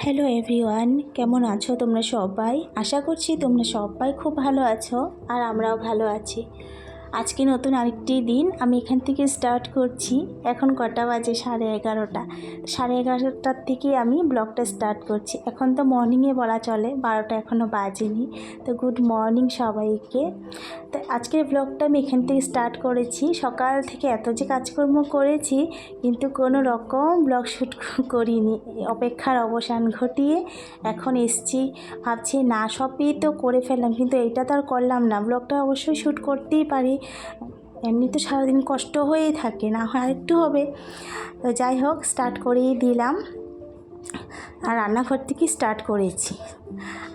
Hello everyone, কেমন আছো তোমরা সবাই? আশা করছি তোমরা সবাই খুব ভালো আছো আর আমরাও ভালো আছি। আজকে নতুন আরেকটি দিন আমি এখান থেকে স্টার্ট করছি। এখন কটা বাজে? 11:30। 11:30টার থেকে আমি ব্লগটা স্টার্ট করছি। এখন তো মর্নিংয়ে বলা চলে, 12টা এখনও বাজেনি। তো গুড মর্নিং সবাইকে। তো আজকের ব্লগটা আমি এখান থেকে স্টার্ট করেছি। সকাল থেকে এত যে কাজকর্ম করেছি কিন্তু কোনো রকম ব্লগ শ্যুট করিনি। অপেক্ষার অবসান ঘটিয়ে এখন এসছি। ভাবছি না, সবই তো করে ফেললাম কিন্তু এইটা তো আর করলাম না। ব্লগটা অবশ্যই শ্যুট করতেই পারি, এমনি তো সারাদিন কষ্ট হয়েই থাকে, না হয় আরেকটু হবে। তো যাই হোক, স্টার্ট করেই দিলাম আর রান্নাঘর থেকে স্টার্ট করেছি।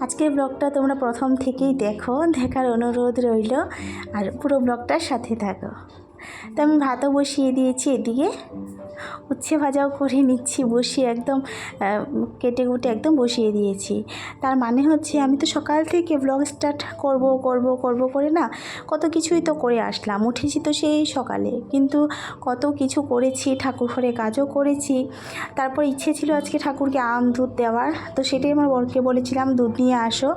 আজকের ব্লগটা তোমরা প্রথম থেকেই দেখো, দেখার অনুরোধ রইল আর পুরো ব্লগটার সাথে থাকো। তো আমি ভাতও বসিয়ে দিয়েছি, এদিকে উচ্ছে ভাজাও করে নিচ্ছি, বসিয়ে একদম কেটে কুটে একদম বসিয়ে দিয়েছি। তার মানে হচ্ছে আমি তো সকাল থেকে ব্লগ স্টার্ট করব করে না কত কিছুই তো করে আসলাম। উঠেছি তো সেই সকালে, কিন্তু কত কিছু করেছি, ঠাকুর ঘরে কাজও করেছি। তারপর ইচ্ছে ছিল আজকে ঠাকুরকে আম দুধ দেওয়ার, তো সেটাই আমার বরকে বলেছিলাম দুধ নিয়ে আসো।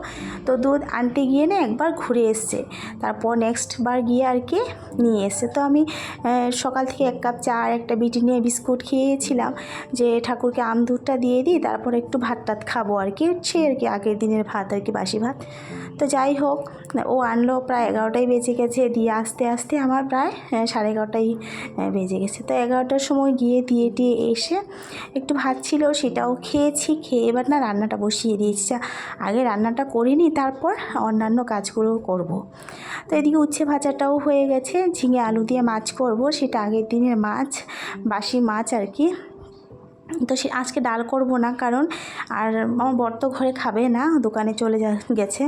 তো দুধ আনতে গিয়ে না একবার ঘুরে এসছে, তারপর নেক্সট বার গিয়ে আর কি নিয়ে এসছে। তো আমি সকাল থেকে 1 কাপ চা আর একটা বিটি নিয়ে বিস্কুট খেয়েছিলাম, যে ঠাকুরকে আম দুধটা দিয়ে দিই, তারপর একটু ভাত টাত খাবো আর কি, সে আর কি আগের দিনের ভাত আর কি, বাসি ভাত। তো যাই হোক, ও আনলো, প্রায় 11টাই বেজে গেছে, দিয়ে আস্তে আস্তে আমার প্রায় 11:30টাই বেজে গেছে। তো 11টার সময় গিয়ে দিয়ে এসে একটু ভাত ছিল সেটাও খেয়েছি, খেয়ে এবার না রান্নাটা বসিয়ে দিয়েছি। আগে রান্নাটা করিনি, তারপর অন্যান্য কাজগুলো করব। তো এদিকে উচ্ছে ভাজাটাও হয়ে গেছে, ঝিঙে আলু দিয়ে মাছ করব, সেটা আগের দিনের মাছ, বাসি মাছ আর কি। তো সে আজকে ডাল করব না, কারণ আর আমার বর তো ঘরে খাবে না, দোকানে চলে গেছে।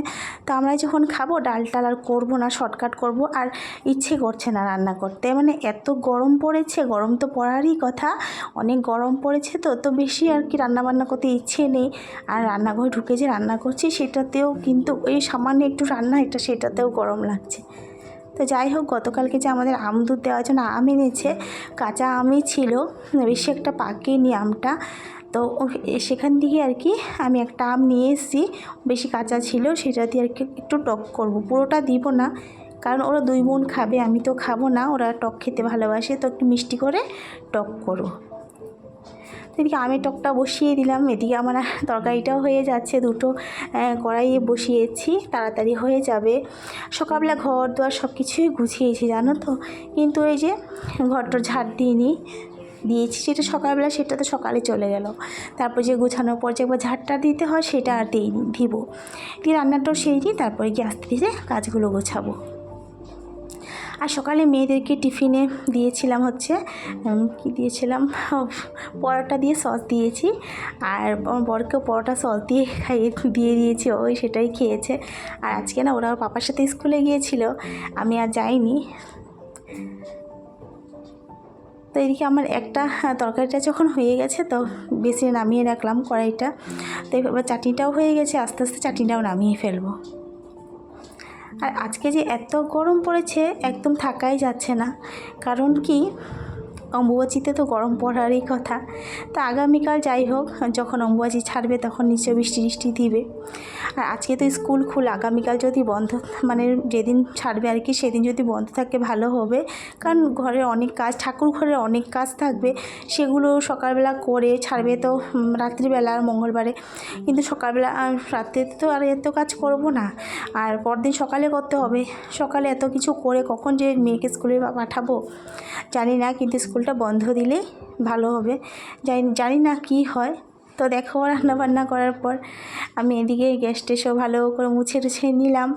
তো আমরা যখন খাবো ডাল টাল আর করবো না, শর্টকাট করব। আর ইচ্ছে করছে না রান্না করতে, মানে এত গরম পড়েছে, গরম তো পড়ারই কথা, অনেক গরম পড়েছে। তো বেশি আর কি রান্নাবান্না করতে ইচ্ছে নেই। আর রান্নাঘরে ঢুকে যে রান্না করছি সেটাতেও কিন্তু ওই সামান্য একটু রান্না, সেটাতেও গরম লাগছে। তো যাই হোক, গতকালকে যে আমাদের আম দুধ দেওয়ার জন্য আম এনেছে, কাঁচা আমই ছিল, বেশি একটা পাকেনি আমটা। তো সেখান থেকে আর কি আমি একটা আম নিয়ে এসেছি, বেশি কাঁচা ছিল, সেটা দিয়ে আর কি একটু টক করব। পুরোটা দিব না, কারণ ওরা 2 বোন খাবে, আমি তো খাবো না, ওরা টক খেতে ভালোবাসে, তো একটু মিষ্টি করে টক করো। এদিকে আমের টকটা বসিয়ে দিলাম, এদিকে আমার তরকারিটাও হয়ে যাচ্ছে, দুটো কড়াইয়ে বসিয়েছি, তাড়াতাড়ি হয়ে যাবে। সকালবেলা ঘর দুয়ার সব কিছুই গুছিয়েছি জানো তো, কিন্তু এই যে ঘরটা ঝাড় দিয়েছি, সেটা সকালবেলা, সেটা তো সকালে চলে গেল। তারপর যে গুছানোর পর যে একবার ঝাড়টা দিতে হয় সেটা আর দিব দিয়ে রান্নাটাও সেই দিই, তারপরে গিয়ে আস্তে ধীরে কাজগুলো গোছাবো। আর সকালে মেয়েদেরকে টিফিনে দিয়েছিলাম হচ্ছে কি দিয়েছিলাম, পরোটা দিয়ে সস দিয়েছি, আর আমার বরকেও পরোটা সস দিয়ে দিয়ে দিয়েছি, ওই সেটাই খেয়েছে। আর আজকে না ওরা ওর পাপার সাথে স্কুলে গিয়েছিল, আমি আর যাইনি। তো এদিকে আমার একটা তরকারিটা যখন হয়ে গেছে, তো বেশি নামিয়ে রাখলাম কড়াইটা। তো এবার চাটনিটাও হয়ে গেছে, আস্তে আস্তে চাটনিটাও নামিয়ে ফেলবো। আর আজকে যে এত গরম পড়েছে, একদম থাকাই যাচ্ছে না। কারণ কি, অম্বুবাচিতে তো গরম পড়ারই কথা। তো আগামীকাল যাই হোক, যখন অম্বুবাচি ছাড়বে তখন নিশ্চয়ই বৃষ্টি দিবে। আর আজকে তো স্কুল খুল, আগামীকাল যদি বন্ধ, মানে যেদিন ছাড়বে আর কি সেদিন যদি বন্ধ থাকে ভালো হবে। কারণ ঘরে অনেক কাজ, ঠাকুর ঘরে অনেক কাজ থাকবে, সেগুলো সকালবেলা করে ছাড়বে তো রাত্রিবেলা আর মঙ্গলবারে। কিন্তু সকালবেলা আর রাত্রে তো আর এত কাজ করব না, আর পরদিন সকালে করতে হবে। সকালে এত কিছু করে কখন যে মেয়েকে স্কুলে পাঠাবো জানি না, কিন্তু স্কুলটা বন্ধ দিলেই ভালো হবে। জানি না কি হয়। তো দেখো, রান্নাবান্না করার পর আমি এদিকে গ্যাস টেসও ভালো করে মুছে টুছে নিলাম।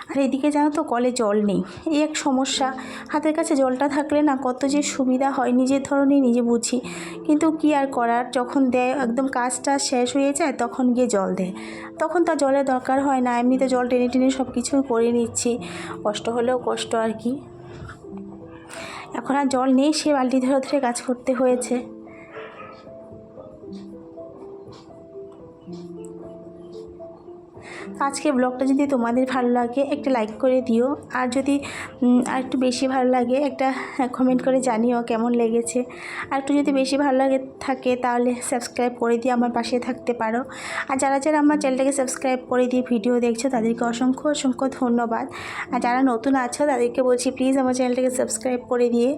আর এদিকে জানো তো, কলে জল নেই, এই এক সমস্যা। হাতের কাছে জলটা থাকলে না কত যে সুবিধা হয়, নিজের ধরনের নিজে বুঝি। কিন্তু কি আর করার, যখন দেয় একদম কাজটা শেষ হয়ে যায় তখন গিয়ে জল দেয়, তখন তার জলের দরকার হয় না। এমনিতে জল টেনে টেনে সব কিছুই করে নিচ্ছি, কষ্ট হলেও কষ্ট আর কি। এখন আর জল নেই, সে বালতি ধরে ধরে কাজ করতে হয়েছে। আজকে ব্লগটা যদি তোমাদের ভালো লাগে একটা লাইক করে দিও, আর যদি আর একটু বেশি ভালো লাগে একটা কমেন্ট করে জানিও কেমন লেগেছে। আর একটু যদি বেশি ভালো লাগে থাকে তাহলে সাবস্ক্রাইব করে দিয়ে আমার পাশে থাকতে পারো। আর যারা যারা আমার চ্যানেলটাকে সাবস্ক্রাইব করে দিয়ে ভিডিও দেখছো তাদেরকে অসংখ্য অসংখ্য ধন্যবাদ। আর যারা নতুন আছো তাদেরকে বলছি প্লিজ আমার চ্যানেলটাকে সাবস্ক্রাইব করে দিয়ে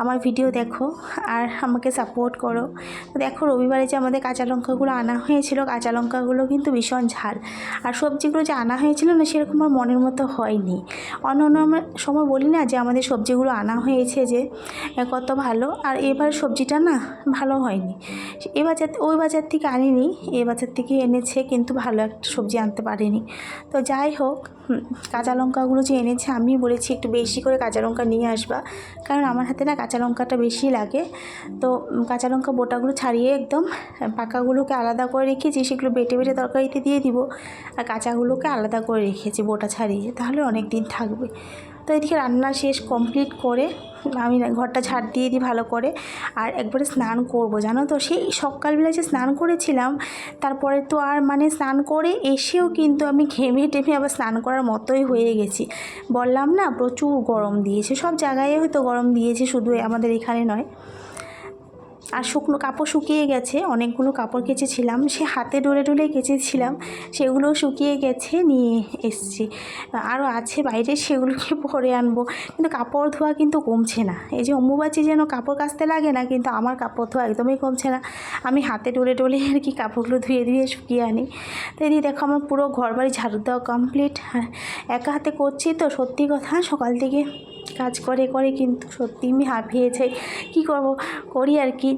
আমার ভিডিও দেখো আর আমাকে সাপোর্ট করো। তো দেখো রবিবারে যে আমাদের কাঁচা লঙ্কাগুলো আনা হয়েছিল, কাঁচা লঙ্কাগুলো কিন্তু ভীষণ ঝাল। আর সবজিগুলো যে আনা হয়েছিল না সেরকম আমার মনের মতো হয়নি। অন্য সময় বলি না যে আমাদের সবজিগুলো আনা হয়েছে যে কত ভালো, আর এবার সবজিটা না ভালো হয়নি। ওই বাজার থেকে আনিনি, এই বাজার থেকে এনেছে কিন্তু ভালো একটা সবজি আনতে পারেনি। তো যাই হোক, কাঁচা লঙ্কাগুলো যে এনেছে আমি বলেছি একটু বেশি করে কাঁচা লঙ্কা নিয়ে আসবা, কারণ আমার হাতে না কাঁচা লঙ্কাটা বেশি লাগে। তো কাঁচা লঙ্কা বোটাগুলো ছাড়িয়ে একদম পাকাগুলোকে আলাদা করে রেখেছি, সেগুলো বেটে বেটে তরকারিতে দিয়ে দিব। আর কাঁচাগুলোকে আলাদা করে রেখেছি বোটা ছাড়িয়ে, তাহলে অনেক দিন থাকবে। তো এদিকে রান্না শেষ কমপ্লিট করে আমি ঘরটা ঝাড় দিয়ে দিই ভালো করে। আর একবারে স্নান করব জানো তো, সেই সকালবেলা যে স্নান করেছিলাম তারপরে তো আর মানে স্নান করে এসেও কিন্তু আমি ঘেমে টেমে আবার স্নান করার মতোই হয়ে গেছি। বললাম না প্রচুর গরম দিয়েছে, সব জায়গায় হয়তো গরম দিয়েছে, শুধু আমাদের এখানে নয়। আর শুকনো কাপড় শুকিয়ে গেছে, অনেকগুলো কাপড় কেচেছিলাম, সে হাতে ডলে ডলে কেচেছিলাম, সেগুলোও শুকিয়ে গেছে, নিয়ে এসছি। আরও আছে বাইরে, সেগুলোকে পরে আনবো। কিন্তু কাপড় ধোয়া কিন্তু কমছে না। এই যে অম্বুবাচী যেন কাপড় কাচতে লাগে না, কিন্তু আমার কাপড় ধোয়া একদমই কমছে না। আমি হাতে ডলে ডলে আর কি কাপড়গুলো ধুয়ে ধুয়ে শুকিয়ে আনি। তো এদিকে দেখো আমার পুরো ঘর বাড়ি ঝাড়ু দেওয়া কমপ্লিট। একা হাতে করছি তো, সত্যি কথা সকাল থেকে কাজ করে করে কিন্তু সত্যি আমি হাঁপিয়ে যাই। কী করব, করি আর কি,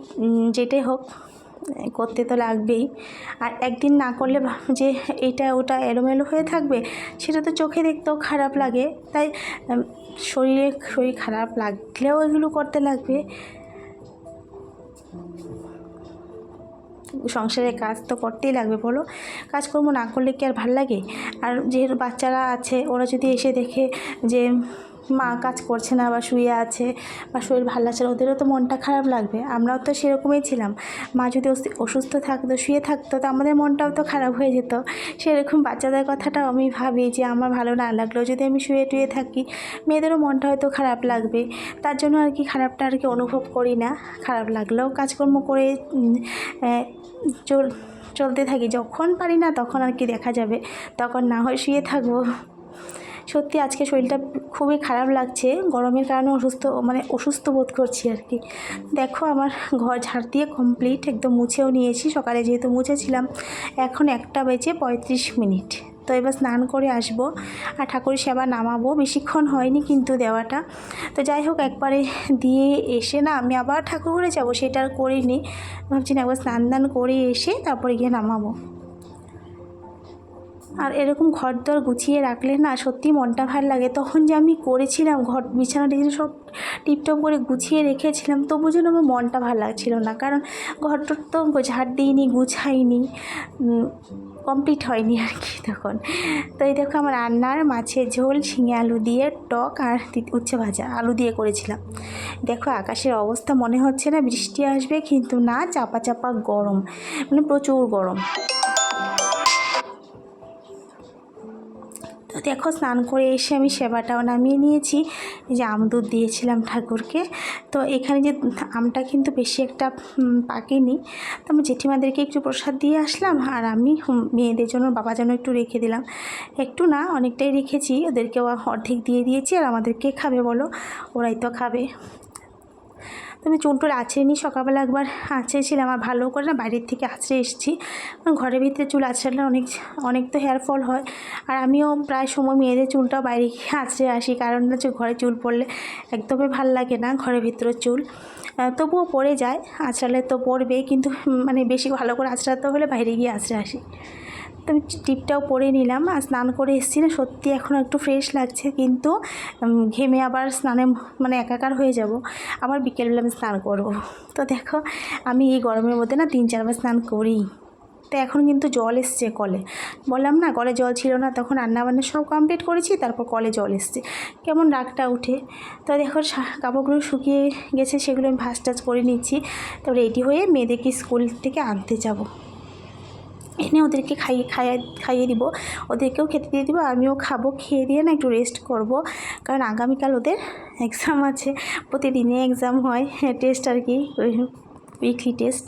যেটাই হোক করতে তো লাগবেই। আর একদিন না করলে যে এটা ওটা এলোমেলো হয়ে থাকবে, সেটা তো চোখে দেখতেও খারাপ লাগে। তাই শরীর খারাপ লাগলেও এগুলো করতে লাগবে। সংসারের কাজ তো করতেই লাগবে, বলো। কাজকর্ম না করলে কি আর ভাল লাগে? আর যেহেতু বাচ্চারা আছে, ওরা যদি এসে দেখে যে মা কাজ করছে না বা শুয়ে আছে বা শরীর ভালো লাগছে না, ওদেরও তো মনটা খারাপ লাগবে। আমরাও তো সেরকমই ছিলাম। মা যদি অসুস্থ থাকতো, শুয়ে থাকতো, তো আমাদের মনটাও তো খারাপ হয়ে যেত। সেরকম বাচ্চাদের কথাটাও আমি ভাবি যে আমার ভালো না লাগলেও যদি আমি শুয়ে টুয়ে থাকি, মেয়েদেরও মনটা হয়তো খারাপ লাগবে। তার জন্য আর কি খারাপটা আর কি অনুভব করি না। খারাপ লাগলেও কাজকর্ম করে চলতে থাকি। যখন পারি না তখন আর কি দেখা যাবে, তখন না হয় শুয়ে থাকবো। সত্যি আজকে শরীরটা খুবই খারাপ লাগছে, গরমের কারণে অসুস্থ বোধ করছি আর কি। দেখো আমার ঘর ঝাড় দিয়ে কমপ্লিট, একদম মুছেও নিয়েছি। সকালে যেহেতু মুছেছিলাম, এখন 1:35। তো এবার স্নান করে আসবো আর ঠাকুরের সেবা নামাবো। বেশিক্ষণ হয়নি কিন্তু দেওয়াটা। তো যাই হোক, একবারে দিয়ে এসে না আমি আবার ঠাকুর ঘরে যাবো, সেটা আর করিনি। ভাবছি না একবার স্নান দান করে এসে তারপরে গিয়ে নামাবো। আর এরকম ঘর দর গুছিয়ে রাখলে না সত্যি মনটা ভালো লাগে। তখন যে আমি করেছিলাম ঘর বিছানা টিছানা সব টিপটপ করে গুছিয়ে রেখেছিলাম, তবু যেন আমার মনটা ভালো লাগছিল না, কারণ ঘরটার তো ঝাড় দিইনি, গুছাইনি, কমপ্লিট হয়নি আর কি তখন। তো এই দেখো আমার রান্নার মাছের ঝোল, ঝিঙে আলু দিয়ে টক আর উচ্ছে ভাজা আলু দিয়ে করেছিলাম। দেখো আকাশের অবস্থা, মনে হচ্ছে না বৃষ্টি আসবে, কিন্তু না, চাপা চাপা গরম, মানে প্রচুর গরম। তো দেখো স্নান করে এসে আমি সেবাটাও নামিয়ে নিয়েছি। এই যে দুধ দিয়েছিলাম ঠাকুরকে। তো এখানে যে আমটা কিন্তু বেশি একটা পাকেনি, তো আমি জেঠিমাদেরকে একটু প্রসাদ দিয়ে আসলাম, আর আমি মেয়েদের জন্য বাবার জন্য একটু রেখে দিলাম। একটু না অনেকটাই রেখেছি, ওদেরকেও অর্ধেক দিয়ে দিয়েছি। আর আমাদেরকে খাবে বলো, ওরাই তো খাবে। তো আমি চুলটুল আঁচড়ে নিই, সকালবেলা একবার আঁচড়েছিলাম, আর ভালো করে না বাইরের থেকে আঁচড়ে এসেছি। ঘরের ভিতরে চুল আঁচড়ালে অনেক তো হেয়ার ফল হয়। আর আমিও প্রায় সময় মেয়েদের চুলটাও বাইরে গিয়ে আঁচড়ে আসি, কারণ হচ্ছে ঘরে চুল পড়লে একদমই ভাল লাগে না, ঘরের ভিতরের চুল। তবুও পড়ে যায়, আঁচড়ালে তো পড়বেই, কিন্তু মানে বেশি ভালো করে আঁচড়াতে হলে বাইরে গিয়ে আঁচড়ে আসি। তো আমি টিপটাও পরে নিলাম। আর স্নান করে এসেছি না, সত্যি এখন একটু ফ্রেশ লাগছে, কিন্তু ঘেমে আবার স্নানে মানে একাকার হয়ে যাব। আবার বিকেলবেলা আমি স্নান করব। তো দেখো আমি এই গরমের মধ্যে না 3-4 বার স্নান করি। তো এখন কিন্তু জল এসছে কলে, বললাম না কলে জল ছিল না, তখন রান্নাবান্না সব কমপ্লিট করেছি, তারপর কলে জল এসছে, কেমন রাগটা উঠে। তো দেখো কাপড়গুলো শুকিয়ে গেছে, সেগুলো আমি ভাঁজ টাজ করে নিচ্ছি। তো রেডি হয়ে মেয়েদেরকে স্কুল থেকে আনতে যাব। এনে ওদেরকে খাইয়ে দিব, ওদেরকেও খেতে দিয়ে দিব, আমিও খাবো। খেয়ে দিয়ে না একটু রেস্ট করব, কারণ আগামীকাল ওদের এক্সাম আছে। প্রতিদিনে এক্সাম হয়, টেস্ট আর কি, উইকলি টেস্ট।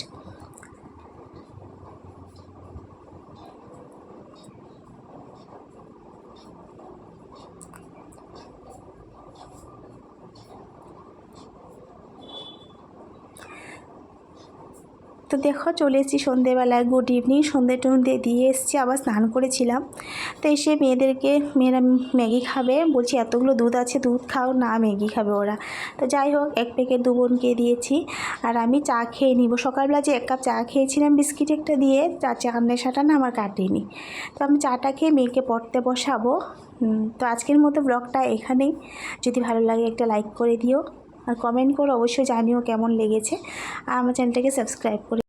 তো দেখো চলে এসেছি সন্ধেবেলায়, গুড ইভিনিং। সন্ধে টন্ধে দিয়ে এসেছি, আবার স্নান করেছিলাম। তো এসে মেয়েরা ম্যাগি খাবে, বলছি এতগুলো দুধ আছে, দুধ খাও না, ম্যাগি খাবে ওরা। তো যাই হোক, এক প্যাকেট দু বোনকে দিয়েছি, আর আমি চা খেয়ে নিব। সকালবেলা যে 1 কাপ চা খেয়েছিলাম বিস্কিট একটা দিয়ে, চার নেশাটা না আমার কাটেনি। তো আমি চাটা খেয়ে মেয়েকে পড়তে বসাবো। তো আজকের মতো ব্লগটা এখানেই। যদি ভালো লাগে একটা লাইক করে দিও, আর কমেন্ট করো, অবশ্যই জানিও কেমন লেগেছে, আর আমার চ্যানেলটাকে সাবস্ক্রাইব করে